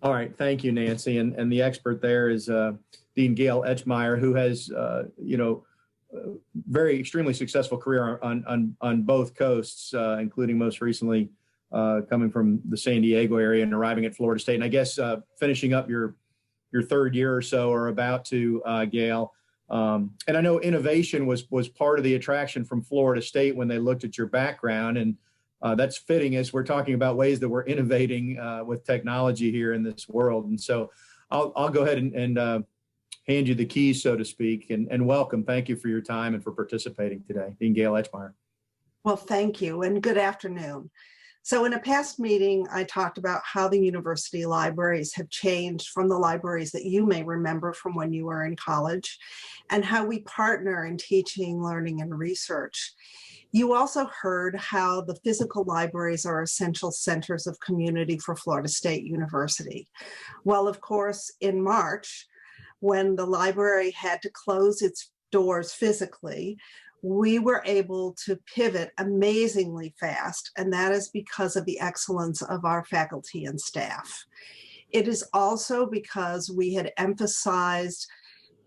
All right, thank you, Nancy. And the expert there is Dean Gail Etchmeyer, who has, very extremely successful career on both coasts, including most recently coming from the San Diego area and arriving at Florida State. And I guess finishing up your third year or so, or about to, Gail. And I know innovation was part of the attraction from Florida State when they looked at your background, and that's fitting as we're talking about ways that we're innovating with technology here in this world. And so I'll go ahead and hand you the keys, so to speak, and welcome. Thank you for your time and for participating today. Dean Gail Etchmeyer. Well, thank you and good afternoon. So in a past meeting, I talked about how the university libraries have changed from the libraries that you may remember from when you were in college, and how we partner in teaching, learning, and research. You also heard how the physical libraries are essential centers of community for Florida State University. Well, of course, in March, when the library had to close its doors physically, we were able to pivot amazingly fast, and that is because of the excellence of our faculty and staff. It is also because we had emphasized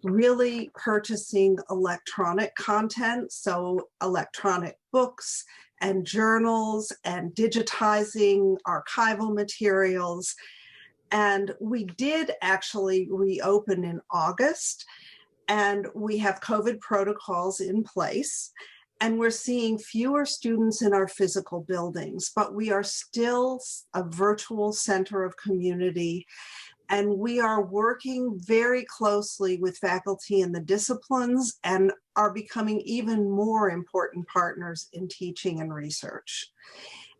really purchasing electronic content, so electronic books and journals and digitizing archival materials. And we did actually reopen in August, and we have COVID protocols in place, and we're seeing fewer students in our physical buildings, but we are still a virtual center of community. And we are working very closely with faculty in the disciplines and are becoming even more important partners in teaching and research.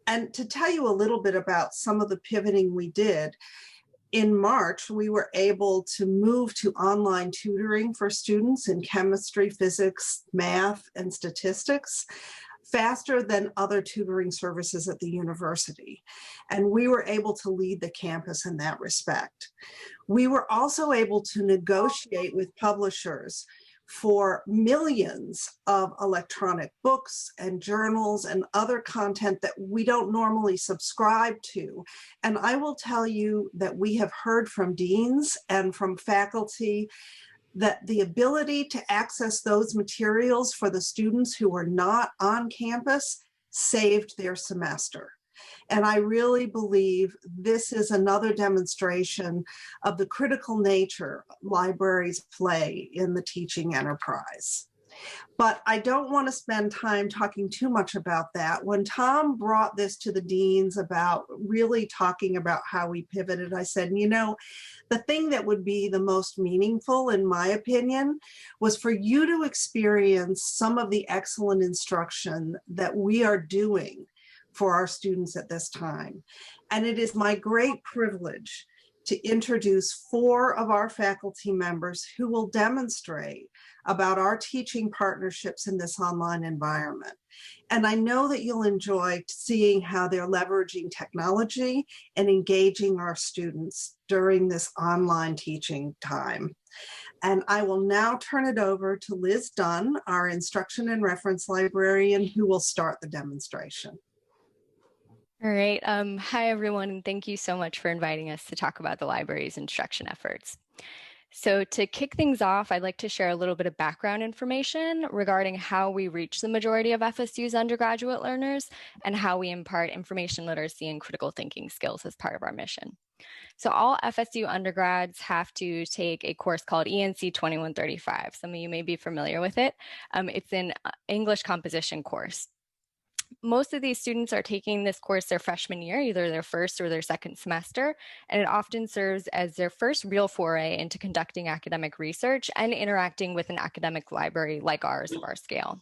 And to tell you a little bit about some of the pivoting we did, in March, we were able to move to online tutoring for students in chemistry, physics, math, and statistics faster than other tutoring services at the university. And we were able to lead the campus in that respect. We were also able to negotiate with publishers for millions of electronic books and journals and other content that we don't normally subscribe to. And I will tell you that we have heard from deans and from faculty that the ability to access those materials for the students who are not on campus saved their semester. And I really believe this is another demonstration of the critical nature libraries play in the teaching enterprise. But I don't want to spend time talking too much about that. When Tom brought this to the deans about really talking about how we pivoted, I said, you know, the thing that would be the most meaningful, in my opinion, was for you to experience some of the excellent instruction that we are doing for our students at this time. And it is my great privilege to introduce 4 of our faculty members who will demonstrate about our teaching partnerships in this online environment. And I know that you'll enjoy seeing how they're leveraging technology and engaging our students during this online teaching time. And I will now turn it over to Liz Dunne, our instruction and reference librarian, who will start the demonstration. All right. Hi, everyone, and thank you so much for inviting us to talk about the library's instruction efforts. So to kick things off, I'd like to share a little bit of background information regarding how we reach the majority of FSU's undergraduate learners and how we impart information literacy and critical thinking skills as part of our mission. So all FSU undergrads have to take a course called ENC 2135. Some of you may be familiar with it. It's an English composition course. Most of these students are taking this course their freshman year, either their first or their second semester, and it often serves as their first real foray into conducting academic research and interacting with an academic library like ours of our scale.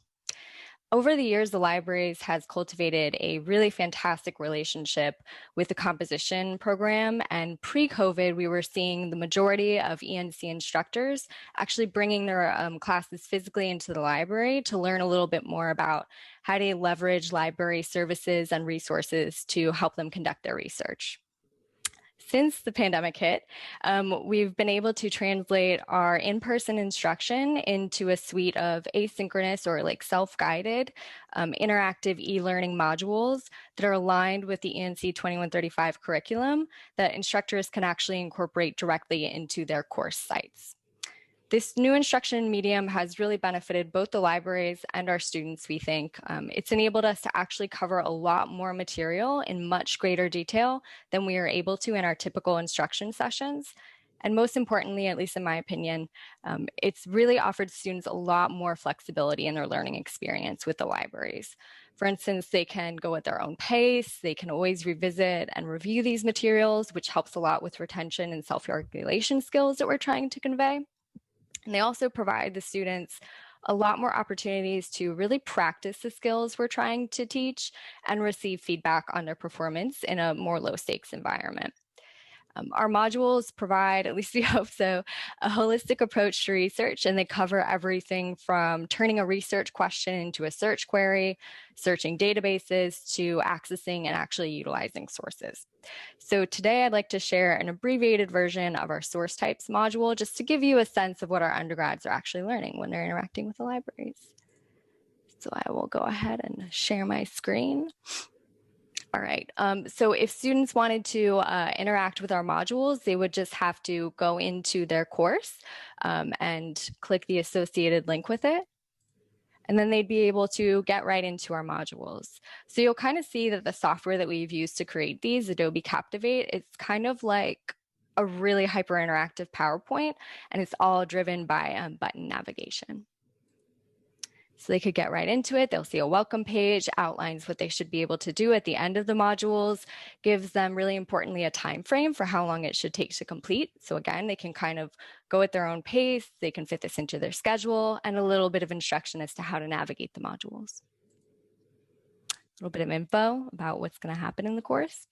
Over the years, the libraries has cultivated a really fantastic relationship with the composition program, and pre-COVID, we were seeing the majority of ENC instructors actually bringing their classes physically into the library to learn a little bit more about how to leverage library services and resources to help them conduct their research. since the pandemic hit, we've been able to translate our in-person instruction into a suite of asynchronous or like self-guided interactive e-learning modules that are aligned with the ENC 2135 curriculum that instructors can actually incorporate directly into their course sites. This new instruction medium has really benefited both the libraries and our students, we think. It's enabled us to actually cover a lot more material in much greater detail than we are able to in our typical instruction sessions. And most importantly, at least in my opinion, it's really offered students a lot more flexibility in their learning experience with the libraries. For instance, they can go at their own pace, they can always revisit and review these materials, which helps a lot with retention and self-regulation skills that we're trying to convey. And they also provide the students a lot more opportunities to really practice the skills we're trying to teach and receive feedback on their performance in a more low stakes environment. Our modules provide, at least we hope so, a holistic approach to research, and they cover everything from turning a research question into a search query, searching databases, to accessing and actually utilizing sources. So today I'd like to share an abbreviated version of our source types module just to give you a sense of what our undergrads are actually learning when they're interacting with the libraries. So I will go ahead and share my screen. All right, so if students wanted to interact with our modules, they would just have to go into their course and click the associated link with it. And then they'd be able to get right into our modules. So you'll kind of see that the software that we've used to create these, Adobe Captivate, it's kind of like a really hyper interactive PowerPoint, and it's all driven by button navigation. So they could get right into it. They'll see a welcome page, outlines what they should be able to do at the end of the modules, gives them really importantly a time frame for how long it should take to complete. So again, they can kind of go at their own pace, they can fit this into their schedule, and a little bit of instruction as to how to navigate the modules. A little bit of info about what's going to happen in the course.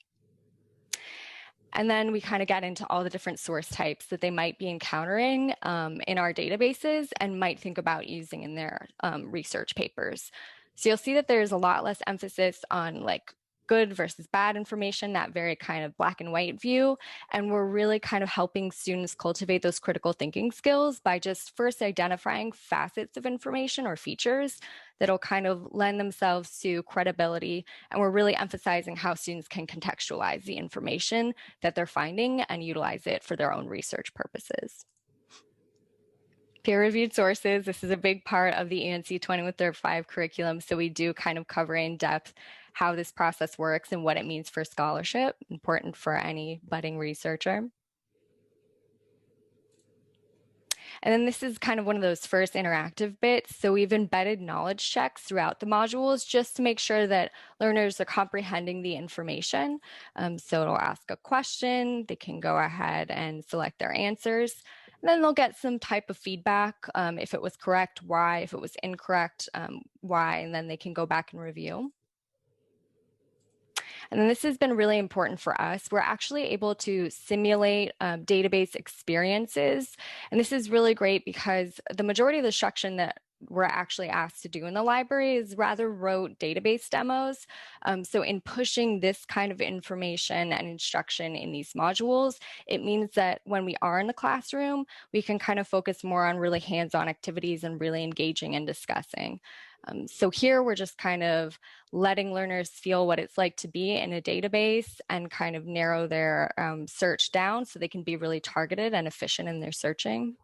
And then we kind of get into all the different source types that they might be encountering in our databases and might think about using in their research papers. So you'll see that there's a lot less emphasis on like good versus bad information, that very kind of black and white view. And we're really kind of helping students cultivate those critical thinking skills by just first identifying facets of information or features that'll kind of lend themselves to credibility. And we're really emphasizing how students can contextualize the information that they're finding and utilize it for their own research purposes. Peer-reviewed sources, this is a big part of the ENC 2135 curriculum, so we do kind of cover in depth how this process works and what it means for scholarship, important for any budding researcher. And then this is kind of one of those first interactive bits. So we've embedded knowledge checks throughout the modules just to make sure that learners are comprehending the information. So it'll ask a question, they can go ahead and select their answers. And then they'll get some type of feedback, if it was correct, why, if it was incorrect, why, and then they can go back and review. And then this has been really important for us. We're actually able to simulate database experiences. And this is really great because the majority of the instruction that we're actually asked to do in the library is rather rote database demos. So in pushing this kind of information and instruction in these modules, it means that when we are in the classroom, we can kind of focus more on really hands-on activities and really engaging and discussing. So here we're just kind of letting learners feel what it's like to be in a database and kind of narrow their search down so they can be really targeted and efficient in their searching.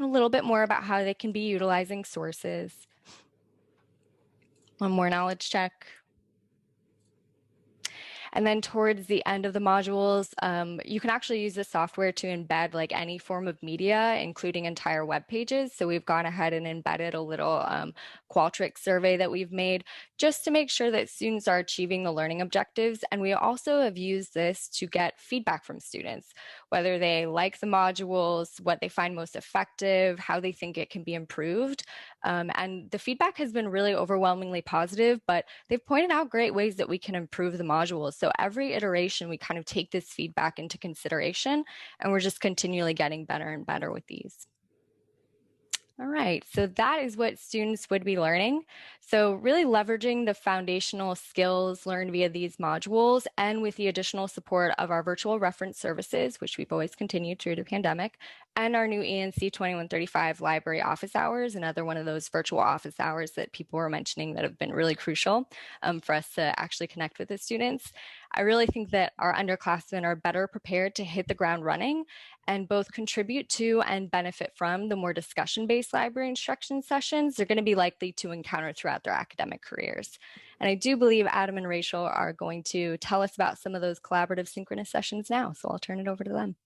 A little bit more about how they can be utilizing sources. One more knowledge check. And then towards the end of the modules, you can actually use this software to embed like any form of media, including entire web pages. So we've gone ahead and embedded a little Qualtrics survey that we've made just to make sure that students are achieving the learning objectives. And we also have used this to get feedback from students, whether they like the modules, what they find most effective, how they think it can be improved. And the feedback has been really overwhelmingly positive, but they've pointed out great ways that we can improve the modules. So every iteration, we kind of take this feedback into consideration, and we're just continually getting better and better with these. All right, so that is what students would be learning. So really leveraging the foundational skills learned via these modules and with the additional support of our virtual reference services, which we've always continued through the pandemic, and our new ENC 2135 library office hours, another one of those virtual office hours that people were mentioning that have been really crucial for us to actually connect with the students. I really think that our underclassmen are better prepared to hit the ground running and both contribute to and benefit from the more discussion-based library instruction sessions they're going to be likely to encounter throughout their academic careers. And I do believe Adam and Rachel are going to tell us about some of those collaborative synchronous sessions now, so I'll turn it over to them.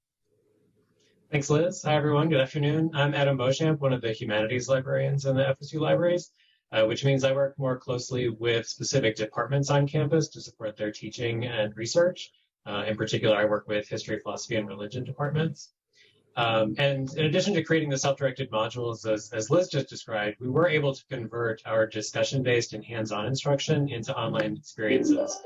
Thanks, Liz. Hi, everyone. Good afternoon. I'm Adam Beauchamp, one of the humanities librarians in the FSU Libraries, which means I work more closely with specific departments on campus to support their teaching and research. In particular, I work with history, philosophy, and religion departments. And in addition to creating the self-directed modules, as Liz just described, we were able to convert our discussion-based and hands-on instruction into online experiences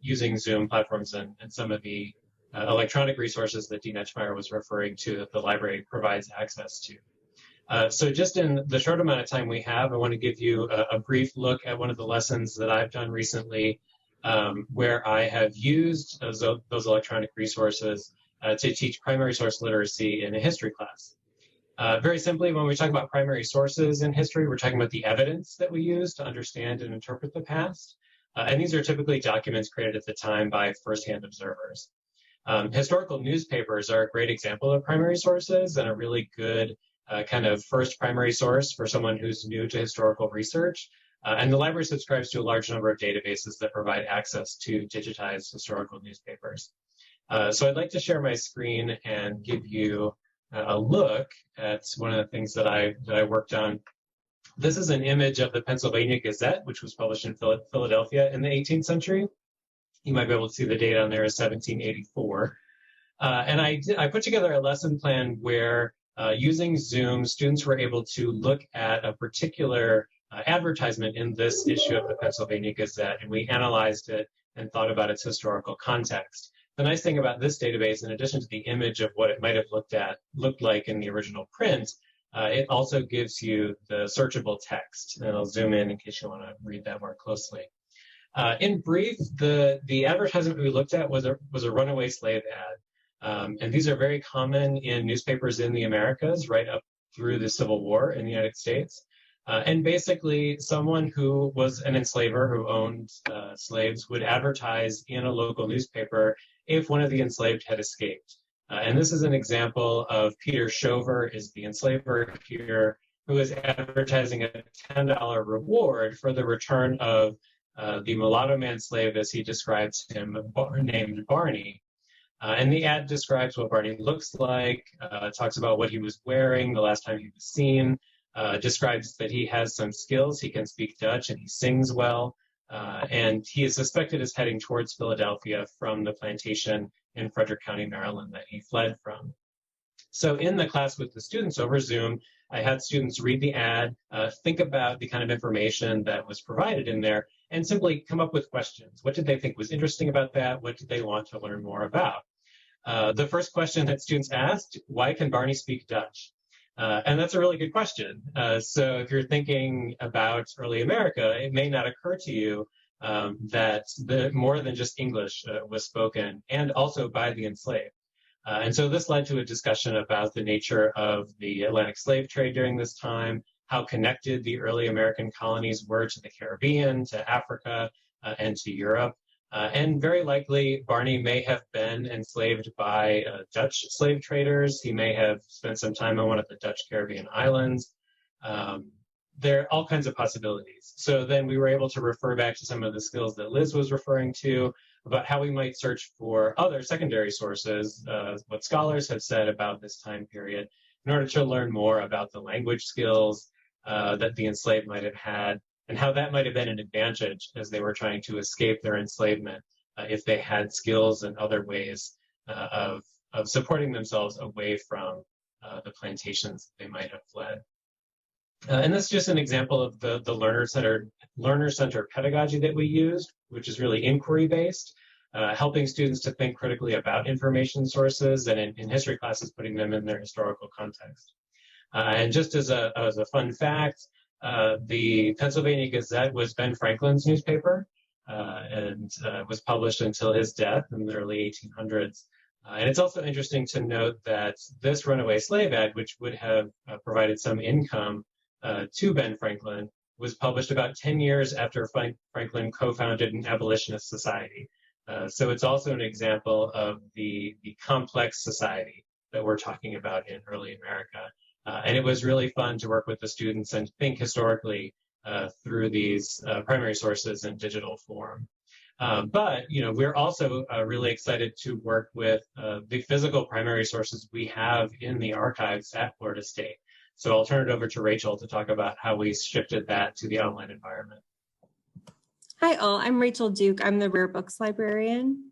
using Zoom platforms and some of the electronic resources that Dean Etchmeyer was referring to that the library provides access to. So just in the short amount of time we have, I want to give you a brief look at one of the lessons that I've done recently where I have used those electronic resources to teach primary source literacy in a history class. Very simply, when we talk about primary sources in history, we're talking about the evidence that we use to understand and interpret the past. And these are typically documents created at the time by firsthand observers. Historical newspapers are a great example of primary sources and a really good kind of first primary source for someone who's new to historical research. And the library subscribes to a large number of databases that provide access to digitized historical newspapers. So I'd like to share my screen and give you a look at one of the things that I worked on. This is an image of the Pennsylvania Gazette, which was published in Philadelphia in the 18th century. You might be able to see the date on there is 1784. And I put together a lesson plan where using Zoom, students were able to look at a particular advertisement in this issue of the Pennsylvania Gazette, and we analyzed it and thought about its historical context. The nice thing about this database, in addition to the image of what it might have looked like in the original print, it also gives you the searchable text. And I'll zoom in case you want to read that more closely. In brief, the advertisement we looked at was a runaway slave ad. And these are very common in newspapers in the Americas right up through the Civil War in the United States. And basically, someone who was an enslaver who owned slaves would advertise in a local newspaper if one of the enslaved had escaped. And this is an example of Peter Shover is the enslaver here, who is advertising a $10 reward for the return of the mulatto man slave, as he describes him, named Barney. And the ad describes what Barney looks like, talks about what he was wearing the last time he was seen, describes that he has some skills. He can speak Dutch and he sings well. And he is suspected as heading towards Philadelphia from the plantation in Frederick County, Maryland that he fled from. So in the class with the students over Zoom, I had students read the ad, think about the kind of information that was provided in there, and simply come up with questions. What did they think was interesting about that? What did they want to learn more about? The first question that students asked, why can Barney speak Dutch? And that's a really good question. So if you're thinking about early America, it may not occur to you that more than just English was spoken, and also by the enslaved. And so this led to a discussion about the nature of the Atlantic slave trade during this time, how connected the early American colonies were to the Caribbean, to Africa, and to Europe. And very likely, Barney may have been enslaved by Dutch slave traders. He may have spent some time on one of the Dutch Caribbean islands. There are all kinds of possibilities. So then we were able to refer back to some of the skills that Liz was referring to about how we might search for other secondary sources, what scholars have said about this time period, in order to learn more about the language skills that the enslaved might have had, and how that might have been an advantage as they were trying to escape their enslavement if they had skills and other ways of supporting themselves away from the plantations they might have fled. And that's just an example of the learner-centered pedagogy that we used, which is really inquiry-based, helping students to think critically about information sources, and in history classes, putting them in their historical context. And just as a fun fact, the Pennsylvania Gazette was Ben Franklin's newspaper, and was published until his death in the early 1800s. And it's also interesting to note that this runaway slave ad, which would have provided some income to Ben Franklin, was published about 10 years after Franklin co-founded an abolitionist society. So it's also an example of the complex society that we're talking about in early America. And it was really fun to work with the students and think historically through these primary sources in digital form. But we're also really excited to work with the physical primary sources we have in the archives at Florida State. So I'll turn it over to Rachel to talk about how we shifted that to the online environment. Hi all, I'm Rachel Duke. I'm the Rare Books Librarian.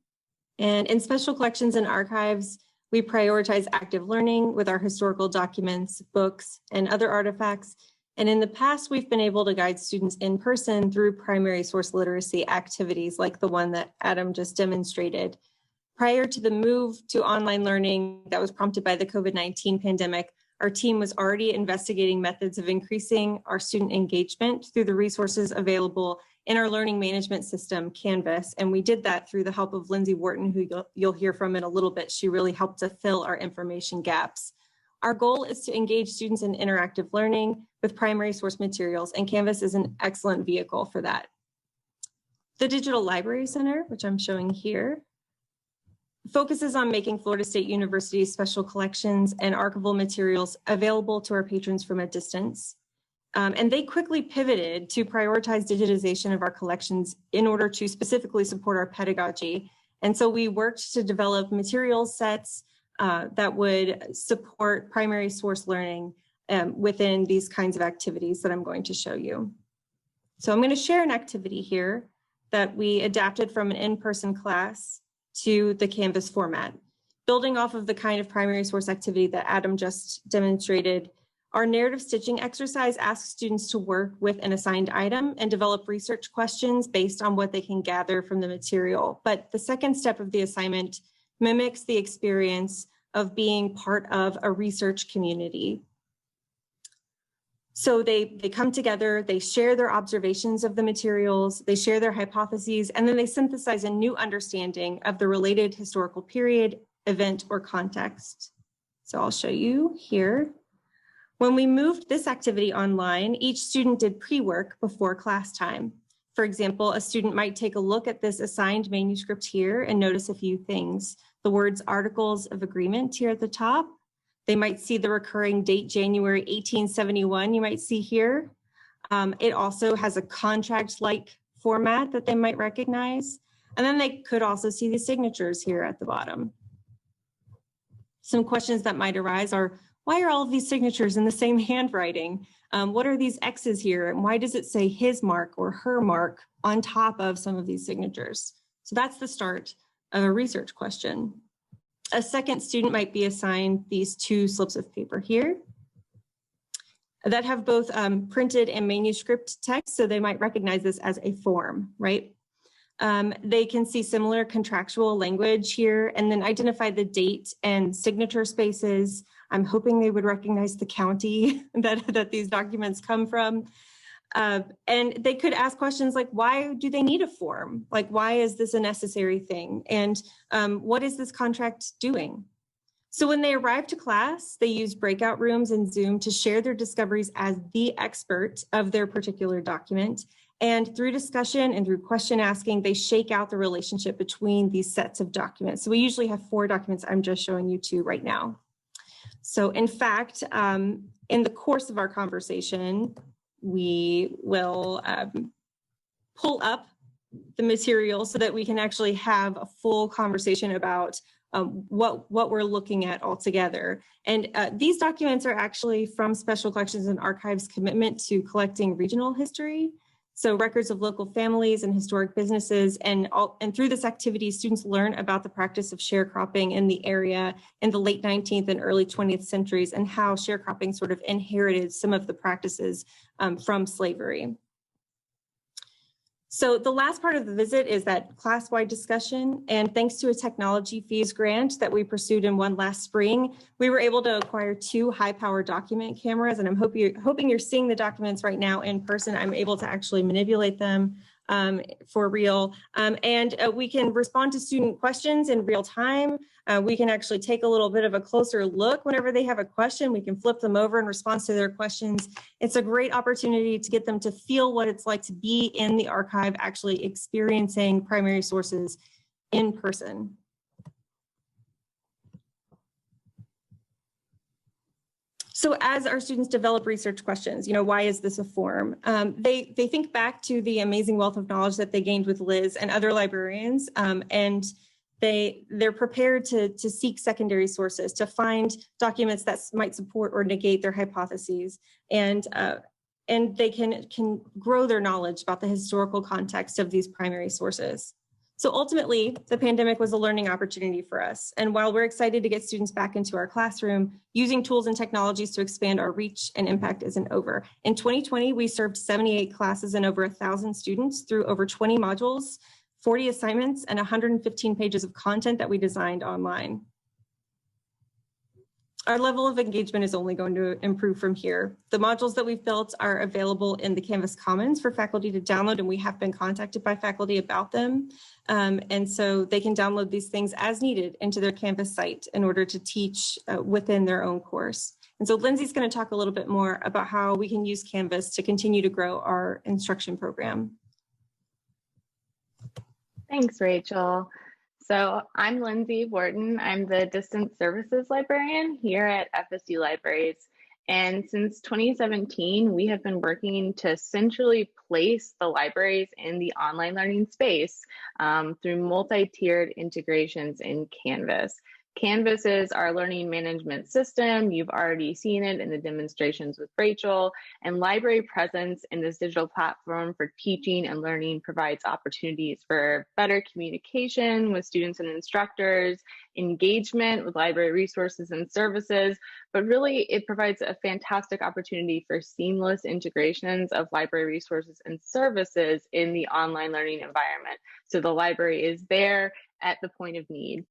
And in Special Collections and Archives, we prioritize active learning with our historical documents, books, and other artifacts. And in the past, we've been able to guide students in person through primary source literacy activities like the one that Adam just demonstrated. Prior to the move to online learning that was prompted by the COVID-19 pandemic, our team was already investigating methods of increasing our student engagement through the resources available in our learning management system, Canvas. And we did that through the help of Lindsey Wharton, who you'll hear from in a little bit. She really helped to fill our information gaps. Our goal is to engage students in interactive learning with primary source materials, and Canvas is an excellent vehicle for that. The Digital Library Center, which I'm showing here, focuses on making Florida State University's special collections and archival materials available to our patrons from a distance. And they quickly pivoted to prioritize digitization of our collections in order to specifically support our pedagogy. And so we worked to develop material sets that would support primary source learning within these kinds of activities that I'm going to show you. So I'm going to share an activity here that we adapted from an in-person class to the Canvas format. Building off of the kind of primary source activity that Adam just demonstrated, our narrative stitching exercise asks students to work with an assigned item and develop research questions based on what they can gather from the material. But the second step of the assignment mimics the experience of being part of a research community. So they come together, they share their observations of the materials, they share their hypotheses, and then they synthesize a new understanding of the related historical period, event, or context. So I'll show you here. When we moved this activity online, each student did pre-work before class time. For example, a student might take a look at this assigned manuscript here and notice a few things. The words Articles of Agreement here at the top. They might see the recurring date, January 1871, you might see here. It also has a contract-like format that they might recognize. And then they could also see the signatures here at the bottom. Some questions that might arise are, why are all of these signatures in the same handwriting? What are these X's here? And why does it say his mark or her mark on top of some of these signatures? So that's the start of a research question. A second student might be assigned these two slips of paper here that have both printed and manuscript text, so they might recognize this as a form, right? They can see similar contractual language here and then identify the date and signature spaces. I'm hoping they would recognize the county that these documents come from. And they could ask questions like, why do they need a form? Like, why is this a necessary thing? And what is this contract doing? So when they arrive to class, they use breakout rooms in Zoom to share their discoveries as the expert of their particular document. And through discussion and through question asking, they shake out the relationship between these sets of documents. So we usually have 4 documents. I'm just showing you 2 right now. So in fact, in the course of our conversation, we will pull up the material so that we can actually have a full conversation about what we're looking at all together. And these documents are actually from Special Collections and Archives' commitment to collecting regional history. So records of local families and historic businesses, and through this activity, students learn about the practice of sharecropping in the area in the late 19th and early 20th centuries and how sharecropping sort of inherited some of the practices from slavery. So the last part of the visit is that class-wide discussion, and thanks to a technology fees grant that we pursued and won last spring, we were able to acquire 2 high-power document cameras, and I'm hoping you're seeing the documents right now in person. I'm able to actually manipulate them for real, and we can respond to student questions in real time. We can actually take a little bit of a closer look whenever they have a question. We can flip them over in response to their questions. It's a great opportunity to get them to feel what it's like to be in the archive, actually experiencing primary sources in person. So as our students develop research questions, why is this a forum? They think back to the amazing wealth of knowledge that they gained with Liz and other librarians, and they're prepared to seek secondary sources, to find documents that might support or negate their hypotheses, and they can grow their knowledge about the historical context of these primary sources. So ultimately, the pandemic was a learning opportunity for us. And while we're excited to get students back into our classroom, using tools and technologies to expand our reach and impact isn't over. In 2020, we served 78 classes and over 1,000 students through over 20 modules, 40 assignments, and 115 pages of content that we designed online. Our level of engagement is only going to improve from here. The modules that we've built are available in the Canvas Commons for faculty to download, and we have been contacted by faculty about them. And so they can download these things as needed into their Canvas site in order to teach within their own course. And so Lindsey's going to talk a little bit more about how we can use Canvas to continue to grow our instruction program. Thanks, Rachel. So I'm Lindsey Wharton. I'm the Distance Services Librarian here at FSU Libraries. And since 2017, we have been working to centrally place the libraries in the online learning space through multi-tiered integrations in Canvas. Canvas is our learning management system. You've already seen it in the demonstrations with Rachel, and library presence in this digital platform for teaching and learning provides opportunities for better communication with students and instructors, engagement with library resources and services, but really it provides a fantastic opportunity for seamless integrations of library resources and services in the online learning environment. So the library is there at the point of need.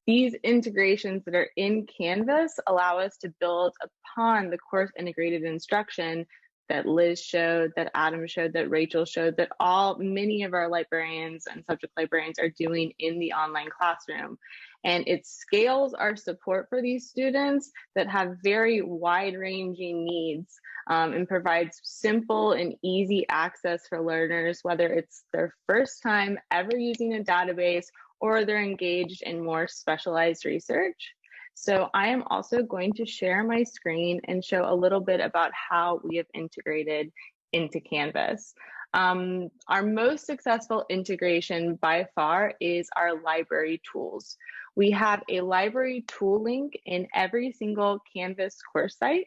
These integrations that are in Canvas allow us to build upon the course integrated instruction that Liz showed, that Adam showed, that Rachel showed, that many of our librarians and subject librarians are doing in the online classroom. And it scales our support for these students that have very wide-ranging needs and provides simple and easy access for learners, whether it's their first time ever using a database or they're engaged in more specialized research. So I am also going to share my screen and show a little bit about how we have integrated into Canvas. Our most successful integration by far is our library tools. We have a library tool link in every single Canvas course site.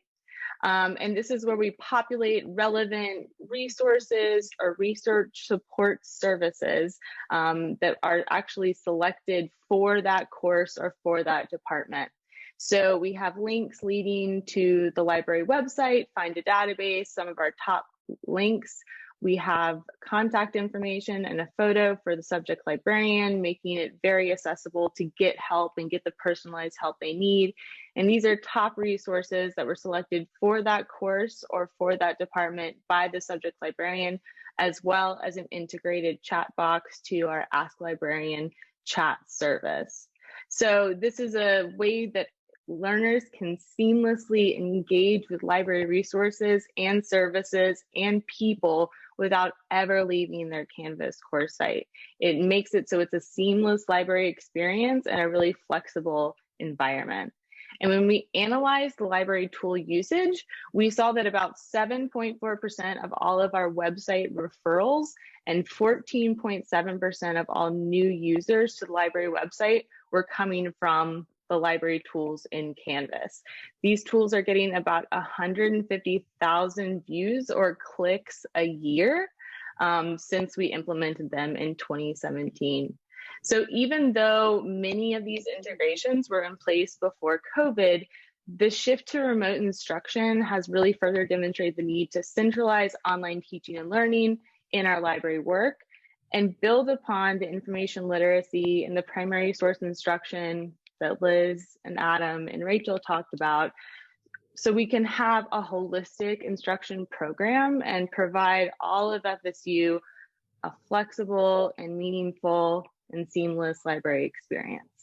And this is where we populate relevant resources or research support services that are actually selected for that course or for that department. So we have links leading to the library website, find a database, some of our top links. We have contact information and a photo for the subject librarian, making it very accessible to get help and get the personalized help they need. And these are top resources that were selected for that course or for that department by the subject librarian, as well as an integrated chat box to our Ask Librarian chat service. So this is a way that learners can seamlessly engage with library resources and services and people without ever leaving their Canvas course site. It makes it so it's a seamless library experience and a really flexible environment. And when we analyzed the library tool usage, we saw that about 7.4% of all of our website referrals and 14.7% of all new users to the library website were coming from the library tools in Canvas. These tools are getting about 150,000 views or clicks a year since we implemented them in 2017. So even though many of these integrations were in place before COVID, the shift to remote instruction has really further demonstrated the need to centralize online teaching and learning in our library work and build upon the information literacy and the primary source instruction that Liz and Adam and Rachel talked about, so we can have a holistic instruction program and provide all of FSU a flexible and meaningful and seamless library experience.